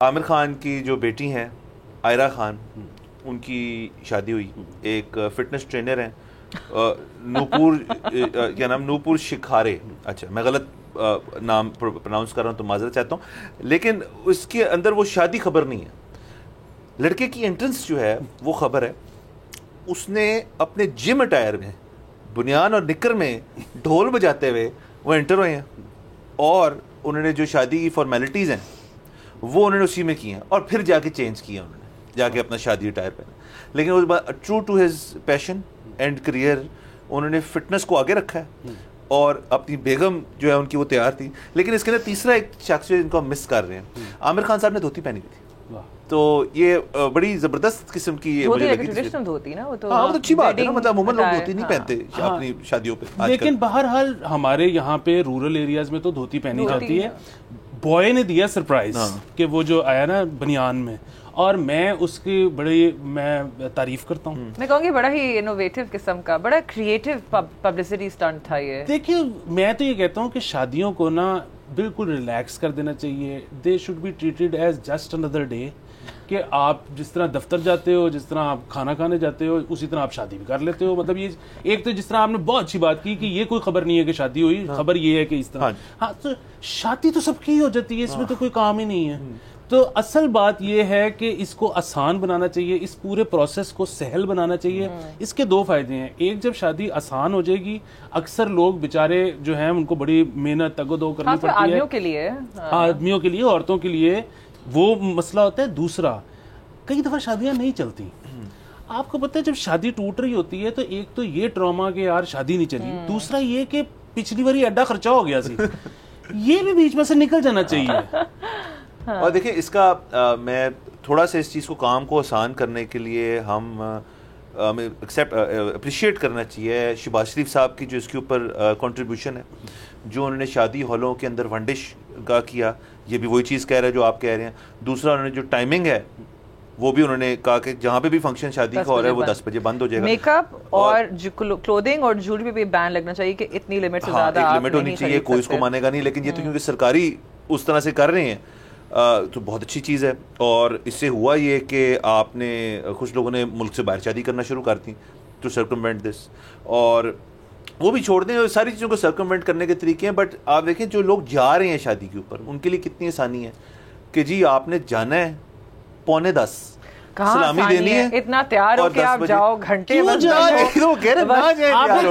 عامر خان کی جو بیٹی ہیں عائرہ خان، ان کی شادی ہوئی، ایک فٹنس ٹرینر ہیں نوپور، کیا نام، نوپور شکھارے، اچھا میں غلط نام پروناؤنس کر رہا ہوں تو معذرت چاہتا ہوں، لیکن اس کے اندر وہ شادی خبر نہیں ہے، لڑکے کی انٹرنس جو ہے وہ خبر ہے. اس نے اپنے جم اٹائر میں بنیان اور نکر میں ڈھول بجاتے ہوئے وہ انٹر ہوئے ہیں، اور انہوں نے جو شادی کی فارمیلٹیز ہیں وہ انہوں نے اسی میں کی ہیں، اور پھر جا کے چینج کیا انہوں نے، جا کے اپنا شادی اٹائر پہنا. لیکن اس بعد true to his passion and career انہوں نے فٹنس کو آگے رکھا ہے، اور اپنی بیگم جو ہے ان کی وہ تیار تھی. لیکن اس کے اندر تیسرا ایک شخص جن کو ہم مس کر رہے ہیں، عامر خان صاحب نے دھوتی پہنی ہوئی تھی، تو یہ بڑی زبردست قسم کی مجھے لگی تھی. وہ تو اچھی بات ہے نا، مطلب عموماً لوگ دھوتی نہیں پہنتے اپنی شادیوں پہ. لیکن بہرحال ہمارے یہاں پہ رورل ایریاز میں تو دھوتی پہنی جاتی ہے. بوائے نے دیا سرپرائز کہ وہ جو آیا نا بنیان میں، اور میں اس کی بڑی میں تعریف کرتا ہوں. میں کہوں گی بڑا ہی انوویٹو قسم کا، بڑا کریٹو پبلسٹی اسٹنٹ تھا یہ. دیکھیے میں تو یہ کہتا ہوں کہ شادیوں کو نا بالکل ریلیکس کر دینا چاہیے. They should be treated as just another day, کہ آپ جس طرح دفتر جاتے ہو، جس طرح آپ کھانا کھانے جاتے ہو، اسی طرح آپ شادی بھی کر لیتے ہو. مطلب یہ ایک تو جس طرح آپ نے بہت اچھی بات کی کہ یہ کوئی خبر نہیں ہے کہ شادی ہوئی، خبر یہ ہے کہ اس طرح. ہاں تو شادی تو سب کی ہی ہو جاتی ہے، اس میں تو کوئی کام ہی نہیں ہے. تو اصل بات یہ ہے کہ اس کو آسان بنانا چاہیے، اس پورے پروسیس کو سہل بنانا چاہیے. اس کے دو فائدے ہیں. ایک، جب شادی آسان ہو جائے گی، اکثر لوگ بیچارے جو ہیں ان کو بڑی محنت تگ و دو کرنی پڑتی ہے، آدمیوں کے لیے، آدمیوں کے لیے، عورتوں کے لیے وہ مسئلہ ہوتا ہے. دوسرا، کئی دفعہ شادیاں نہیں چلتی. آپ کو پتہ ہے جب شادی ٹوٹ رہی ہوتی ہے تو ایک تو یہ ٹراما کہ یار شادی نہیں چلی، دوسرا یہ کہ پچھلی باری ایڈا خرچہ ہو گیا سی، یہ بھی بیچ میں سے نکل جانا چاہیے. اور دیکھیں اس کا میں تھوڑا سا اس چیز کو، کام کو آسان کرنے کے لیے ہم اپریشیٹ کرنا چاہیے شہباز شریف صاحب کی جو اس کے اوپر کنٹریبیوشن ہے، جو انہوں نے شادی ہالوں کے اندر ونڈش کا کیا. یہ بھی وہی چیز کہہ رہا ہے جو آپ کہہ رہے ہیں. دوسرا، انہوں نے جو ٹائمنگ ہے وہ بھی انہوں نے کہا کہ جہاں پہ بھی فنکشن شادی کا ہو رہا ہے وہ 10 بجے بند ہو جائے گا. میک اپ اور کلودنگ اور جویلری پہ بھی بین لگنا چاہیے کہ اتنی لمٹ سے زیادہ ایک لمٹ ہونی چاہیے، کوئی اس کو مانے گا نہیں. لیکن یہ تو کیونکہ سرکاری اس طرح سے کر رہے ہیں تو بہت اچھی چیز ہے. اور اس سے ہوا یہ کہ آپ نے کچھ لوگوں نے ملک سے باہر شادی کرنا شروع کر دی ٹو سرکموینٹ دس، اور وہ بھی چھوڑ دیں. ساری چیزوں کو سرکموینٹ کرنے کے طریقے ہیں. بٹ آپ دیکھیں جو لوگ جا رہے ہیں شادی کے اوپر، ان کے لیے کتنی آسانی ہے کہ جی آپ نے جانا ہے 9:45 سلامی دینی ہے، اتنا تیار ہو کے آپ جاؤ، گھنٹے آپ نے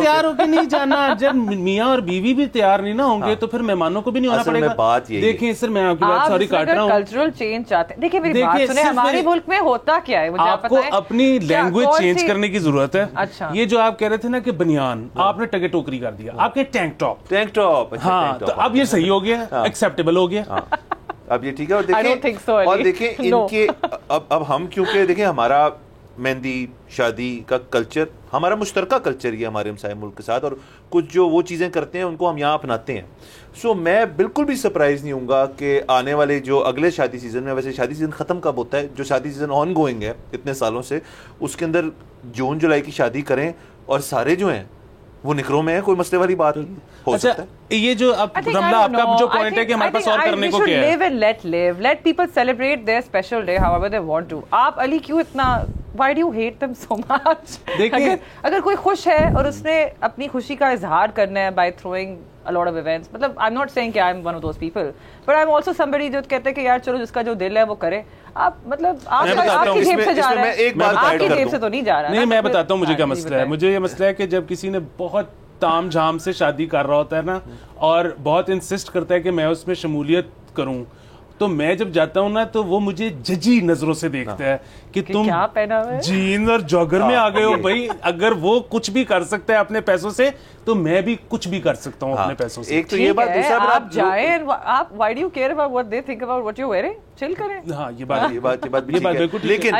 تیار ہو کے نہیں جانا. جب میاں اور بیوی بھی تیار نہیں نہ ہوں گے تو پھر مہمانوں کو بھی نہیں ہونا پڑے گا. دیکھیں سر، میں آپ کی بات سوری کاٹ رہا ہوں، کلچرل چینج چاہتے ہیں. دیکھیں میری بات سنیں، ہمارے ملک میں ہوتا کیا ہے، آپ کو اپنی لینگویج چینج کرنے کی ضرورت ہے. اچھا، یہ جو آپ کہہ رہے تھے نا کہ بنیان، آپ نے ٹگے ٹوکری کر دیا، آپ کے ٹینک ٹاپ. ہاں تو اب یہ صحیح ہو گیا، ایکسیپٹیبل ہو گیا. اب یہ ٹھیک ہے. اور دیکھیں ان کے اب ہم، کیونکہ دیکھیں ہمارا مہندی شادی کا کلچر ہمارا مشترکہ کلچر ہی ہے ہمارے ہمسائے ملک کے ساتھ، اور کچھ جو وہ چیزیں کرتے ہیں ان کو ہم یہاں اپناتے ہیں. سو میں بالکل بھی سرپرائز نہیں ہوں گا کہ آنے والے جو اگلے شادی سیزن میں، ویسے شادی سیزن ختم کب ہوتا ہے، جو شادی سیزن آن گوئنگ ہے اتنے سالوں سے، اس کے اندر جون جولائی کی شادی کریں اور سارے جو ہیں وہ نکروں میں ہے. کوئی مسئلے والی بات ہو سکتا ہے. یہ جو اب رملہ آپ کا جو پوائنٹ ہے کہ ہمارے پاس اور کرنے کو کیا ہے، let people celebrate their special day however they want to. آپ علی کیوں اتنا، why do you hate them so much؟ اگر کوئی خوش ہے اور اس نے اپنی خوشی کا اظہار کرنا ہے by throwing a lot of events، مطلب I'm not saying کہ I'm one of those people but I'm also somebody جو کہتے ہیں کہ یار چلو جس کا جو دل ہے وہ کرے. آپ مطلب آپ کی جیب سے جا رہا ہے، آپ کی جیب سے تو نہیں جا رہا. نہیں میں بتاتا ہوں مجھے کیا مسئلہ ہے. مجھے یہ مسئلہ ہے کہ جب کسی نے بہت تام جھام سے شادی کر رہا ہوتا ہے نا، اور بہت انسسٹ کرتا ہے کہ میں اس میں شمولیت کروں، تو میں جب جاتا ہوں نا تو وہ مجھے ججی نظروں سے دیکھتا ہے کہ تم کیا پہنا ہوا ہے، جینز اور جاگر میں آ گئے ہو. بھائی اگر وہ کچھ بھی کر سکتا ہے اپنے پیسوں سے تو میں بھی کچھ بھی کر سکتا ہوں اپنے پیسوں سے. ایک تو یہ بات، دوسرا آپ جائیں، آپ why do you care about what they think about what you're wearing؟ چل کریں. ہاں یہ بات بالکل. لیکن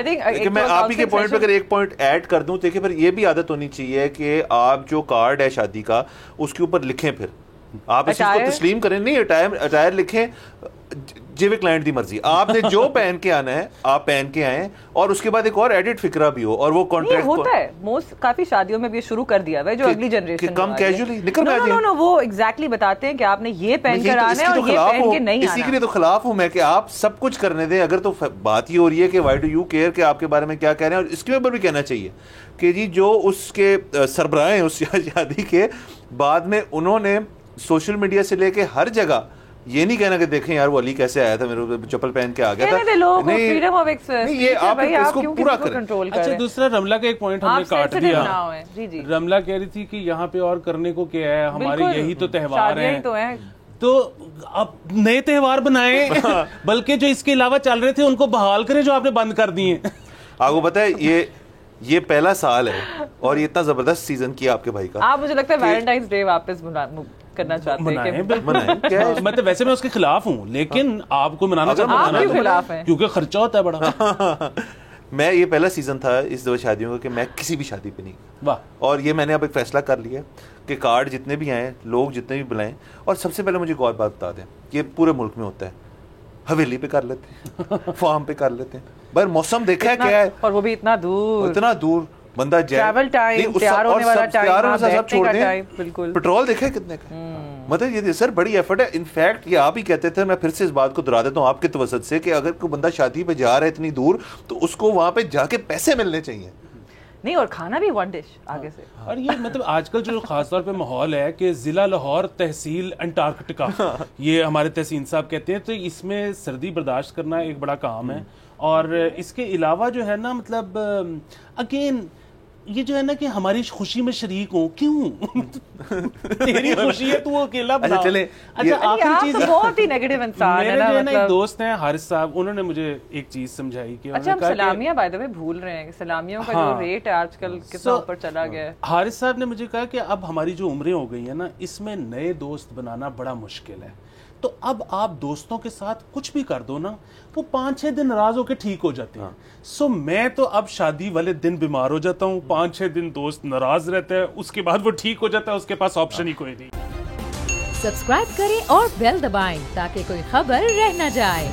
میں آپ ہی کے پوائنٹ پہ اگر ایک پوائنٹ ایڈ کر دوں، دیکھیں پھر یہ بھی عادت ہونی چاہیے کہ آپ جو کارڈ ہے شادی کا اس کے اوپر لکھیں، پھر آپ اس چیز کو تسلیم کریں. نہیں اٹائر لکھیں، جیوے کلائنٹ دی مرضی, آپ نے جو پہن کے آنا ہے آپ پہن کے آئیں, اور اس کے بعد ایک اور ایڈٹ فکرہ بھی ہو, اور وہ کانٹریکٹ ہوتا ہے موسٹ کافی شادیوں میں بھی شروع کر دیا ہوا ہے جو اگلی جنریشن کم کیجولی نکل میں آتی ہے, وہ ایگزیکٹلی بتاتے ہیں کہ آپ نے یہ پہن کر آنا ہے اور یہ پہن کے نہیں آنا. اسی کے لیے تو خلاف ہوں میں کہ آپ سب کچھ کرنے دیں. اگر تو بات یہ ہو رہی ہے کہ وائی ڈو یو کیئر کہ آپ کے بارے میں کیا کہہ رہے ہیں, اور اس کے اوپر بھی کہنا چاہیے کہ جی جو اس کے سربراہ ہیں اس شادی کے, بعد میں انہوں نے سوشل میڈیا سے لے کے ہر جگہ یہ نہیں کہنا کہ دیکھیں یار وہ علی کیسے آیا تھا, میرے چپل پہن کے آ گیا تھا. نہیں, یہ آپ اس کو پورا کریں. اچھا دوسرا رملہ کا ایک پوائنٹ ہم نے کاٹ دیا. رملہ کہہ رہی تھی کہ یہاں پہ اور کرنے کو کیا ہے, ہمارے یہی تو تہوار ہیں, تو اب نئے تہوار بنائیں, بلکہ جو اس کے علاوہ چل رہے تھے ان کو بحال کریں جو آپ نے بند کر دیے. آپ کو پتہ ہے یہ پہلا سال ہے اور یہ اتنا زبردست سیزن کیا آپ کے بھائی کا. آپ مجھے لگتا ہے ویلنٹائنس ڈے واپس کرنا چاہتے ہیں. مطلب ویسے میں اس کے خلاف ہوں, لیکن آپ کو منانا چاہتا ہوں کیونکہ خرچہ ہوتا ہے بڑا. میں یہ پہلا سیزن تھا اس دو شادیوں کا کہ میں کسی بھی شادی پہ نہیں, اور یہ میں نے اب ایک فیصلہ کر لیا کہ کارڈ جتنے بھی آئیں, لوگ جتنے بھی بلائیں, اور سب سے پہلے مجھے ایک اور بات بتا دیں, یہ پورے ملک میں ہوتا ہے, حویلی پہ کر لیتے ہیں, فارم پہ کر لیتے ہیں, بھائی موسم دیکھا ہے کیا ہے, اور وہ بھی اتنا دور بندہ ٹریول ٹائم, تیار ہونے والا ٹائم, سب چھوڑ دیں. پیٹرول دیکھے کتنے کا, مطلب یہ سر بڑی ایفرٹ ہے. انفیکٹ یہ آپ ہی کہتے تھے, میں پھر سے اس بات کو دہرا دیتا ہوں آپ کے توسط سے, کہ اگر کوئی بندہ شادی پہ جا رہا ہے اتنی دور تو اس کو وہاں پہ جا کے پیسے ملنے چاہیے, نہیں, اور کھانا بھی ون ڈش آگے سے. اور یہ مطلب آج کل جو خاص طور پہ ماحول ہے کہ ضلع لاہور تحصیل انٹارکٹیکا, یہ ہمارے تحسین صاحب کہتے ہیں, تو اس میں سردی برداشت کرنا ایک بڑا کام ہے. اور اس کے علاوہ جو ہے نا, مطلب اگین یہ جو ہے نا کہ ہماری خوشی میں شریک ہوں, کیوں تیری خوشی ہے تو وہ اکیلا بنا. اچھا آخری چیز, بہت ہی نیگیٹو انسان ہے نا. میرے ایک دوست ہیں حارث صاحب, انہوں نے مجھے ایک چیز سمجھائی کہ اچھا ہم سلامیاں بائی دا وے بھول رہے ہیں کہ سلامیوں کا جو ریٹ ہے آج کل کتنا اوپر چلا گیا ہے. حارث صاحب نے مجھے کہا کہ اب ہماری جو عمریں ہو گئی ہیں نا, اس میں نئے دوست بنانا بڑا مشکل ہے, تو اب آپ دوستوں کے ساتھ کچھ بھی کر دو نا, وہ 5-6 دن ناراض ہو کے ٹھیک ہو جاتے ہیں. سو میں تو اب شادی والے دن بیمار ہو جاتا ہوں, 5-6 دن دوست ناراض رہتا ہے, اس کے بعد وہ ٹھیک ہو جاتا ہے, اس کے پاس آپشن ہی کوئی نہیں. سبسکرائب کریں اور بیل دبائیں تاکہ کوئی خبر رہ نہ جائے.